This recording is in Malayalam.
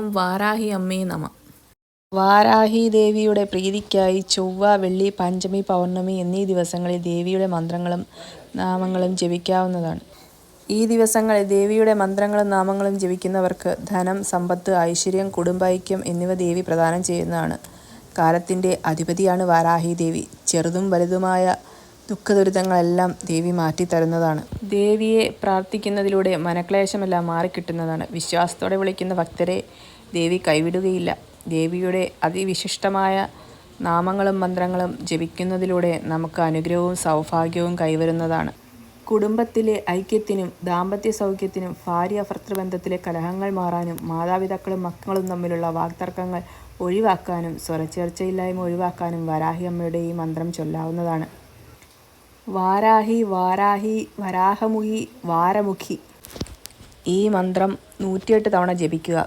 ഓം വാരാഹി അമ്മേ നമ. വാരാഹി ദേവിയുടെ പ്രീതിക്കായി ചൊവ്വ, വെള്ളി, പഞ്ചമി, പൗർണമി എന്നീ ദിവസങ്ങളിൽ ദേവിയുടെ മന്ത്രങ്ങളും നാമങ്ങളും ജപിക്കാവുന്നതാണ്. ഈ ദിവസങ്ങളിൽ ദേവിയുടെ മന്ത്രങ്ങളും നാമങ്ങളും ജപിക്കുന്നവർക്ക് ധനം, സമ്പത്ത്, ഐശ്വര്യം, കുടുംബൈക്യം എന്നിവ ദേവി പ്രദാനം ചെയ്യുന്നതാണ്. കാലത്തിൻ്റെ അധിപതിയാണ് വാരാഹി ദേവി. ചെറുതും വലുതുമായ ദുഃഖദുരിതങ്ങളെല്ലാം ദേവി മാറ്റിത്തരുന്നതാണ്. ദേവിയെ പ്രാർത്ഥിക്കുന്നതിലൂടെ മനക്ലേശമെല്ലാം മാറിക്കിട്ടുന്നതാണ്. വിശ്വാസത്തോടെ വിളിക്കുന്ന ഭക്തരെ ദേവി കൈവിടുകയില്ല. ദേവിയുടെ അതിവിശിഷ്ടമായ നാമങ്ങളും മന്ത്രങ്ങളും ജപിക്കുന്നതിലൂടെ നമുക്ക് അനുഗ്രഹവും സൗഭാഗ്യവും കൈവരുന്നതാണ്. കുടുംബത്തിലെ ഐക്യത്തിനും ദാമ്പത്യ സൗഖ്യത്തിനും ഭാര്യ-ഭർതൃബന്ധത്തിലെ കലഹങ്ങൾ മാറാനും മാതാപിതാക്കളും മക്കളും തമ്മിലുള്ള വാക്തർക്കങ്ങൾ ഒഴിവാക്കാനും സ്വരച്ചേർച്ചയില്ലായ്മ ഒഴിവാക്കാനും വാരാഹി അമ്മയുടെ ഈ മന്ത്രം ചൊല്ലാവുന്നതാണ്. വാരാഹി വാരാഹി വരാഹമുഖി വാരമുഖി. ഈ മന്ത്രം 108 തവണ ജപിക്കുക.